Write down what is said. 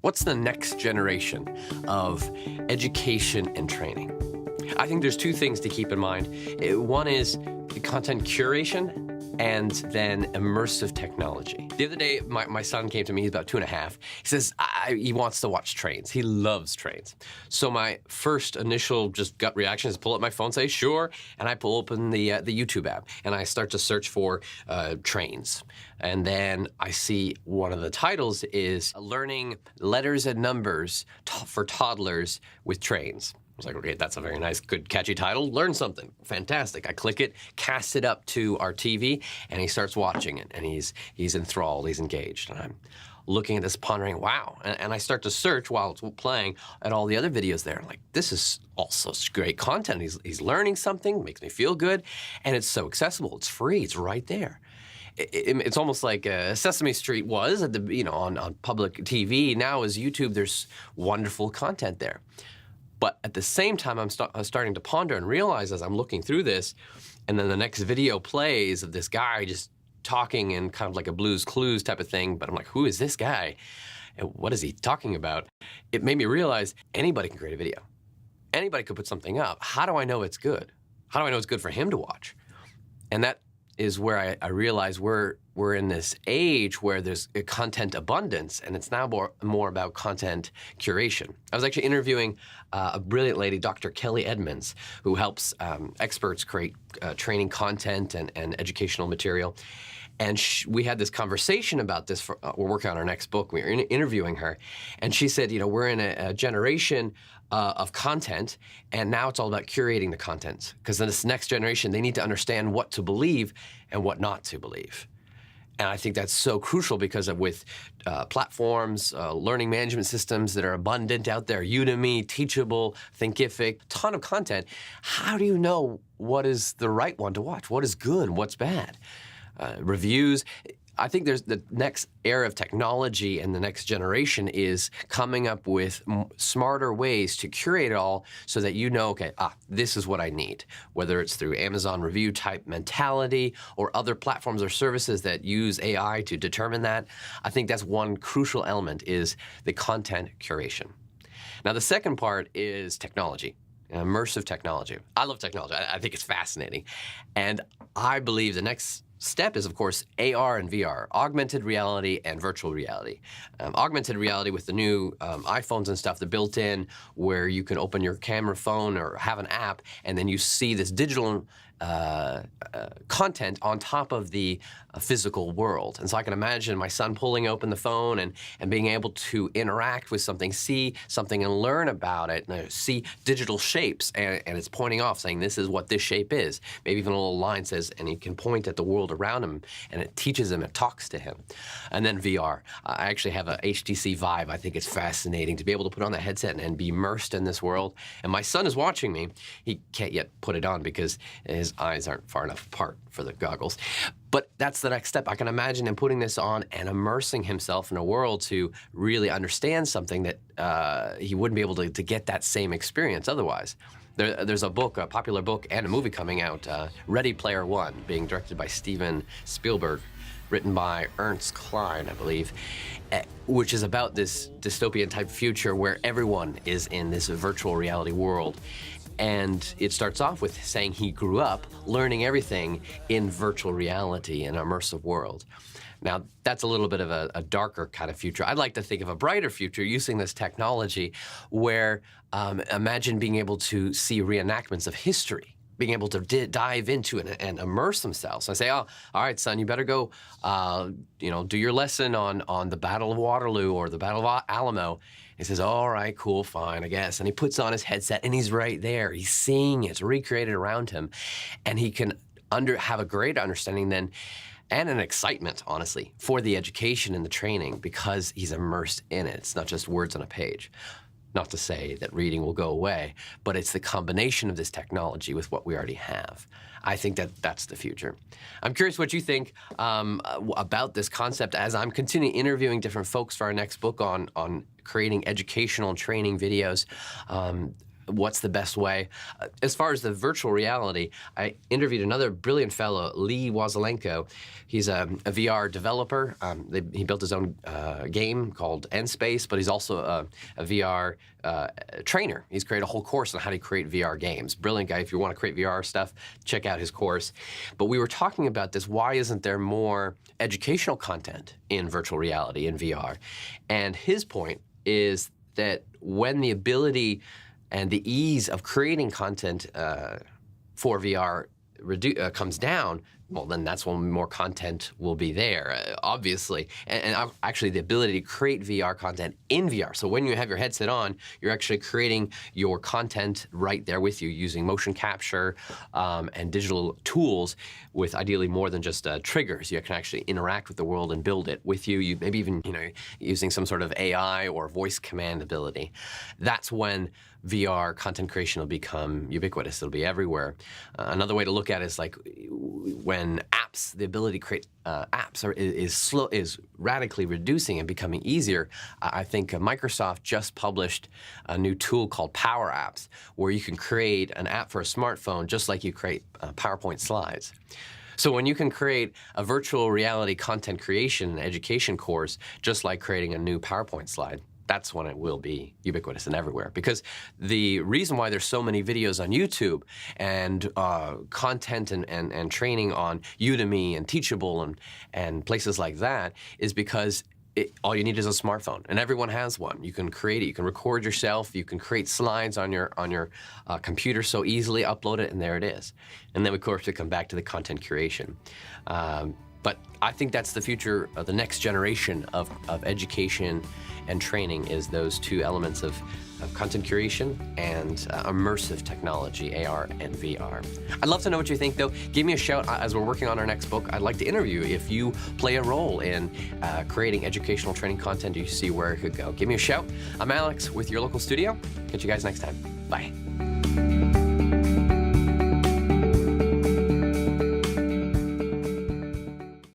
What's the next generation of education and training? I think there's two things to keep in mind. One is content curation and then immersive technology. The other day, my son came to me, he's about 2.5. He says he wants to watch trains. He loves trains. So my first initial just gut reaction is pull up my phone, say, sure, and I pull open the YouTube app, and I start to search for trains. And then I see one of the titles is Learning Letters and Numbers for Toddlers with Trains. I was like, okay, that's a very nice, good, catchy title. Learn something. Fantastic. I click it, cast it up to our TV, and he starts watching it, and he's enthralled, he's engaged. And I'm looking at this, pondering, wow. And I start to search while it's playing at all the other videos there. I'm like, this is also great content. He's learning something, makes me feel good, and it's so accessible. It's free. It's right there. It's almost like Sesame Street was at the on public TV. Now as YouTube, there's wonderful content there. But at the same time, I'm starting to ponder and realize as I'm looking through this, and then the next video plays of this guy just talking in kind of like a Blue's Clues type of thing, but I'm like, who is this guy? And what is he talking about? It made me realize anybody can create a video. Anybody could put something up. How do I know it's good? How do I know it's good for him to watch? And that is where I realize we're in this age where there's a content abundance, and it's now more about content curation. I was actually interviewing a brilliant lady, Dr. Kelley Edmonds, who helps experts create training content and educational material. And we had this conversation about this. We're working on our next book. We were interviewing her, and she said, we're in a generation of content, and now it's all about curating the content. Because in this next generation, they need to understand what to believe and what not to believe. And I think that's so crucial because with platforms, learning management systems that are abundant out there, Udemy, Teachable, Thinkific, ton of content. How do you know what is the right one to watch? What is good? What's bad? Reviews. I think there's the next era of technology, and the next generation is coming up with smarter ways to curate it all so that okay, this is what I need. Whether it's through Amazon review type mentality or other platforms or services that use AI to determine that. I think that's one crucial element is the content curation. Now, the second part is technology. Immersive technology. I love technology. I think it's fascinating. And I believe the next step is, of course, AR and VR, augmented reality and virtual reality. Augmented reality with the new iPhones and stuff, the built-in, where you can open your camera phone or have an app, and then you see this digital content on top of the physical world. And so I can imagine my son pulling open the phone and being able to interact with something, see something and learn about it, and see digital shapes, and it's pointing off saying this is what this shape is. Maybe even a little line says, and he can point at the world around him, and it teaches him, it talks to him. And then VR. I actually have a HTC Vive. I think it's fascinating to be able to put on the headset and be immersed in this world. And my son is watching me. He can't yet put it on because his eyes aren't far enough apart for the goggles. But that's the next step. I can imagine him putting this on and immersing himself in a world to really understand something that he wouldn't be able to get that same experience otherwise. There's a book, a popular book, and a movie coming out, Ready Player One, being directed by Steven Spielberg, written by Ernst Klein, I believe, which is about this dystopian-type future where everyone is in this virtual reality world. And it starts off with saying he grew up learning everything in virtual reality, an immersive world. Now, that's a little bit of a darker kind of future. I'd like to think of a brighter future using this technology where imagine being able to see reenactments of history, being able to dive into it and immerse themselves. I say, oh, all right, son, you better go, do your lesson on the Battle of Waterloo or the Battle of Alamo. He says, all right, cool, fine, I guess. And he puts on his headset, and he's right there. He's seeing it. It's recreated around him. And he can have a great understanding then, and an excitement, honestly, for the education and the training because he's immersed in it. It's not just words on a page. Not to say that reading will go away, but it's the combination of this technology with what we already have. I think that's the future. I'm curious what you think about this concept as I'm continuing interviewing different folks for our next book on creating educational and training videos. what's the best way. As far as the virtual reality, I interviewed another brilliant fellow, Lee Wazelenko. He's a VR developer. He built his own game called Endspace, but he's also a VR trainer. He's created a whole course on how to create VR games. Brilliant guy. If you want to create VR stuff, check out his course. But we were talking about this. Why isn't there more educational content in virtual reality, in VR? And his point is that when the ability and the ease of creating content for VR comes down, well, then that's when more content will be there, obviously. And actually, the ability to create VR content in VR. So when you have your headset on, you're actually creating your content right there with you using motion capture and digital tools with ideally more than just triggers. You can actually interact with the world and build it with you. You maybe even using some sort of AI or voice command ability. That's when VR content creation will become ubiquitous. It'll be everywhere. Another way to look at it is like when apps, the ability to create apps is radically reducing and becoming easier. I think Microsoft just published a new tool called Power Apps, where you can create an app for a smartphone just like you create PowerPoint slides. So when you can create a virtual reality content creation and education course just like creating a new PowerPoint slide, that's when it will be ubiquitous and everywhere. Because the reason why there's so many videos on YouTube and content and training on Udemy and Teachable and places like that is because all you need is a smartphone, and everyone has one. You can create it. You can record yourself. You can create slides on your computer so easily, upload it, and there it is. And then, of course, we come back to the content curation. But I think that's the future, the next generation of education and training is those two elements of content curation and immersive technology, AR and VR. I'd love to know what you think, though. Give me a shout as we're working on our next book. I'd like to interview you if you play a role in creating educational training content. You see where it could go. Give me a shout. I'm Alex with your local studio. Catch you guys next time. Bye.